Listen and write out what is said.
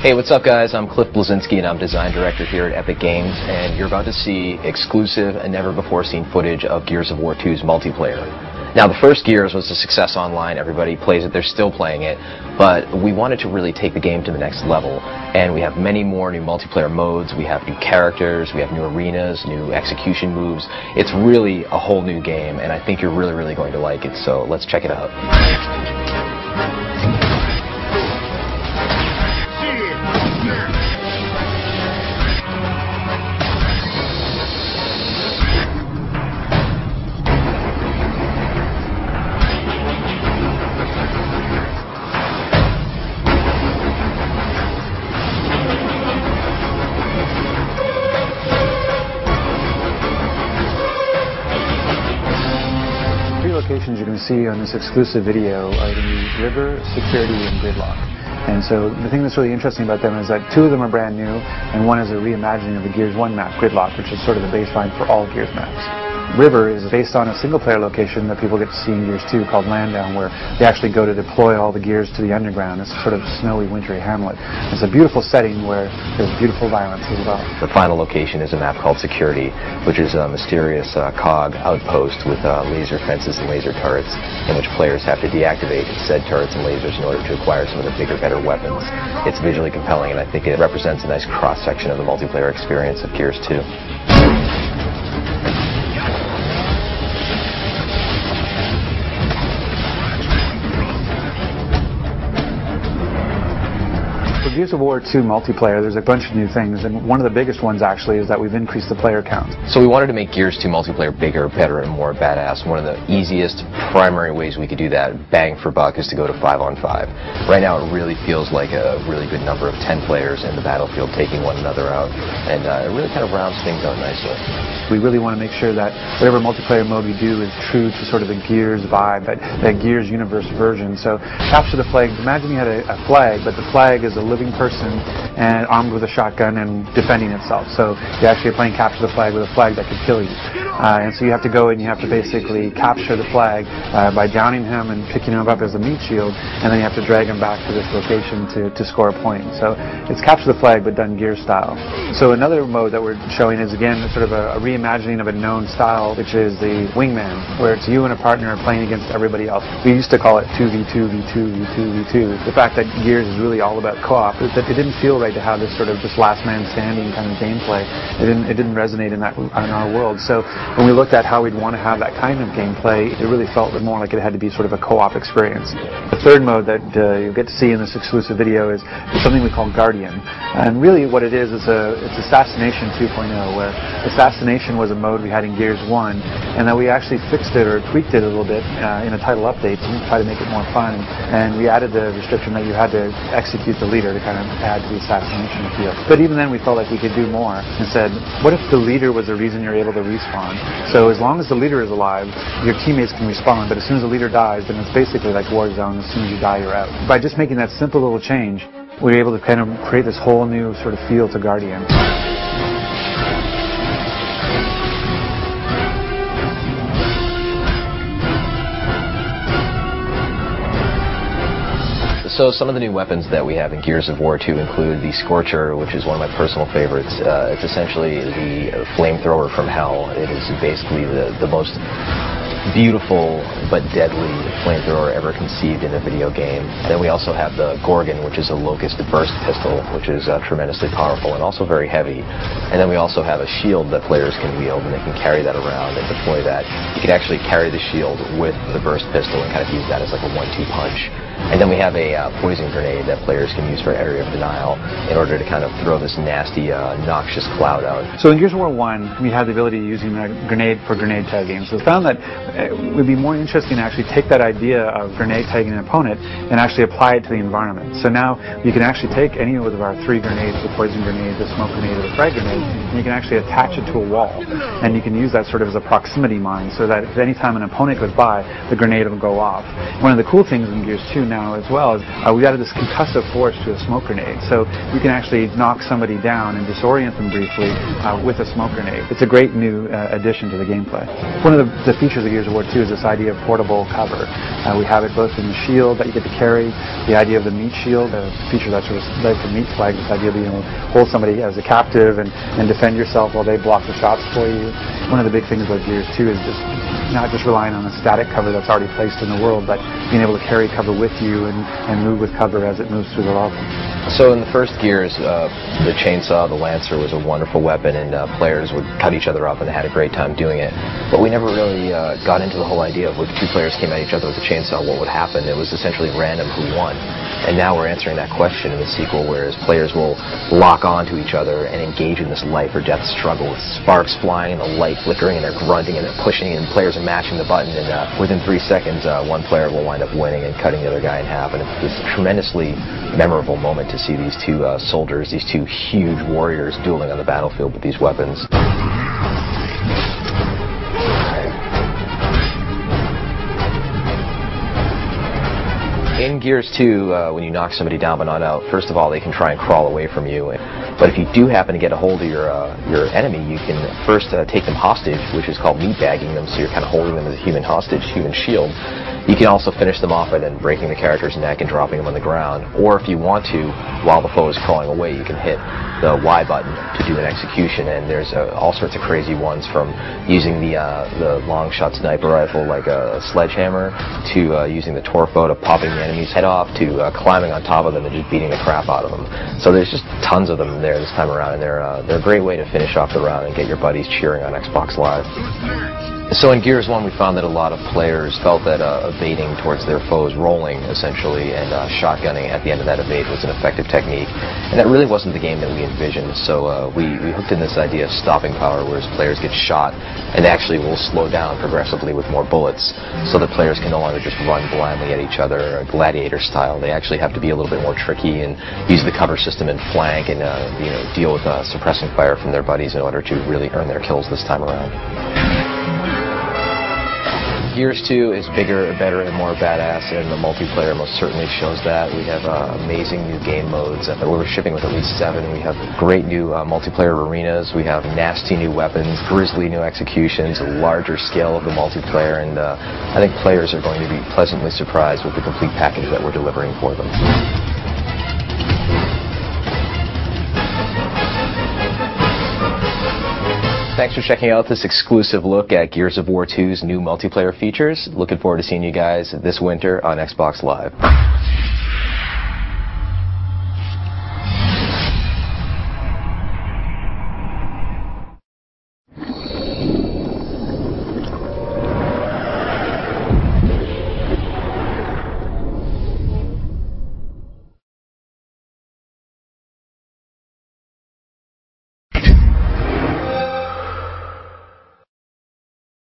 Hey, what's up guys? I'm Cliff Bleszinski and I'm Design Director here at Epic Games, and you're about to see exclusive and never before seen footage of Gears of War 2's multiplayer. Now the first Gears was a success online, everybody plays it, they're still playing it, but we wanted to really take the game to the next level, and we have many more new multiplayer modes, we have new characters, we have new arenas, new execution moves. It's really a whole new game, and I think you're really going to like it, so let's check it out. Locations you're going to see on this exclusive video are going to be River, Security, and Gridlock. And so the thing that's really interesting about them is that two of them are brand new, and one is a reimagining of the Gears 1 map, Gridlock, which is sort of the baseline for all Gears maps. River is based on a single-player location that people get to see in Gears 2 called Landdown, where they actually go to deploy all the gears to the underground. It's a sort of snowy, wintry hamlet. It's a beautiful setting where there's beautiful violence as well. The final location is a map called Security, which is a mysterious COG outpost with laser fences and laser turrets, in which players have to deactivate said turrets and lasers in order to acquire some of the bigger, better weapons. It's visually compelling, and I think it represents a nice cross-section of the multiplayer experience of Gears 2. Gears of War 2 multiplayer, there's a bunch of new things, and one of the biggest ones actually is that we've increased the player count. So we wanted to make Gears 2 multiplayer bigger, better, and more badass. One of the easiest primary ways we could do that, bang for buck, is to go to 5-on-5. Right now it really feels like a really good number of 10 players in the battlefield taking one another out, and it really kind of rounds things out nicely. We really want to make sure that whatever multiplayer mode we do is true to sort of the Gears vibe, that Gears universe version. So capture the flag. Imagine you had a flag, but the flag is a living person and armed with a shotgun and defending itself. So you actually are playing capture the flag with a flag that could kill you. And so you have to go and you have to basically capture the flag by downing him and picking him up as a meat shield, and then you have to drag him back to this location to score a point. So it's capture the flag but done Gears style. So another mode that we're showing is again sort of a reimagining of a known style, which is the Wingman, where it's you and a partner playing against everybody else. We used to call it 2v2, v2, v2, v2. The fact that Gears is really all about co-op is that it didn't feel right to have this sort of just last man standing kind of gameplay. It didn't resonate in our world. So when we looked at how we'd want to have that kind of gameplay, it really felt more like it had to be sort of a co-op experience. The third mode that you'll get to see in this exclusive video is something we call Guardian. And really what it is it's Assassination 2.0, where Assassination was a mode we had in Gears 1, and that we actually fixed it or tweaked it a little bit in a title update to try to make it more fun. And we added the restriction that you had to execute the leader to kind of add to the assassination feel. But even then we felt like we could do more and said, what if the leader was the reason you're able to respawn? So as long as the leader is alive, your teammates can respawn, but as soon as the leader dies, then it's basically like Warzone. As soon as you die, you're out. By just making that simple little change, we were able to kind of create this whole new sort of feel to Guardian. So some of the new weapons that we have in Gears of War 2 include the Scorcher, which is one of my personal favorites. It's essentially the flamethrower from hell. It is basically the most beautiful but deadly flamethrower ever conceived in a video game. Then we also have the Gorgon, which is a locust burst pistol, which is tremendously powerful and also very heavy. And then we also have a shield that players can wield, and they can carry that around and deploy that. You can actually carry the shield with the burst pistol and kind of use that as like a 1-2 punch. And then we have a poison grenade that players can use for area of denial in order to kind of throw this nasty, noxious cloud out. So in Gears of War 1, we had the ability of using a grenade for grenade tagging. So we found that it would be more interesting to actually take that idea of grenade tagging an opponent and actually apply it to the environment. So now you can actually take any of our 3 grenades, the poison grenade, the smoke grenade, or the frag grenade, and you can actually attach it to a wall. And you can use that sort of as a proximity mine, so that if any time an opponent goes by, the grenade will go off. One of the cool things in Gears 2 now as well is we added this concussive force to a smoke grenade. So you can actually knock somebody down and disorient them briefly with a smoke grenade. It's a great new addition to the gameplay. One of the features of Gears of War 2 is this idea of portable cover. We have it both in the shield that you get to carry, the idea of the meat shield, a feature that's sort of led to Meat Flag, this idea of being able to hold somebody as a captive and defend yourself while they block the shots for you. One of the big things about Gears 2 is just not just relying on a static cover that's already placed in the world, but being able to carry cover with you and move with cover as it moves through the level. So in the first Gears, the chainsaw, the Lancer, was a wonderful weapon, and players would cut each other up and they had a great time doing it. But we never really got into the whole idea of if two players came at each other with a chainsaw, what would happen. It was essentially random who won. And now we're answering that question in the sequel, whereas players will lock onto each other and engage in this life or death struggle with sparks flying and the light flickering, and they're grunting and they're pushing, and players are mashing the button, and within 3 seconds one player will wind up winning and cutting the other guy in half. And it's this tremendously memorable moment to see these two soldiers, these two huge warriors dueling on the battlefield with these weapons. In Gears 2, when you knock somebody down but not out, first of all, they can try and crawl away from you. But if you do happen to get a hold of your enemy, you can first take them hostage, which is called meatbagging them, so you're kind of holding them as a human hostage, human shield. You can also finish them off by then breaking the character's neck and dropping them on the ground. Or if you want to, while the foe is crawling away, you can hit the Y button to do an execution. And there's all sorts of crazy ones, from using the long-shot sniper rifle like a sledgehammer, to using the Torfo to popping the enemy's head off, to climbing on top of them and just beating the crap out of them. So there's just tons of them there this time around, and they're a great way to finish off the round and get your buddies cheering on Xbox Live. So in Gears 1, we found that a lot of players felt that evading towards their foes, rolling essentially, and shotgunning at the end of that evade was an effective technique. And that really wasn't the game that we envisioned. So we hooked in this idea of stopping power, whereas players get shot and actually will slow down progressively with more bullets, so that players can no longer just run blindly at each other, gladiator style. They actually have to be a little bit more tricky and use the cover system and flank and deal with suppressing fire from their buddies in order to really earn their kills this time around. Gears 2 is bigger, better, and more badass, and the multiplayer most certainly shows that. We have amazing new game modes. We're shipping with at least 7. We have great new multiplayer arenas. We have nasty new weapons, grisly new executions, a larger scale of the multiplayer, and I think players are going to be pleasantly surprised with the complete package that we're delivering for them. Thanks for checking out this exclusive look at Gears of War 2's new multiplayer features. Looking forward to seeing you guys this winter on Xbox Live.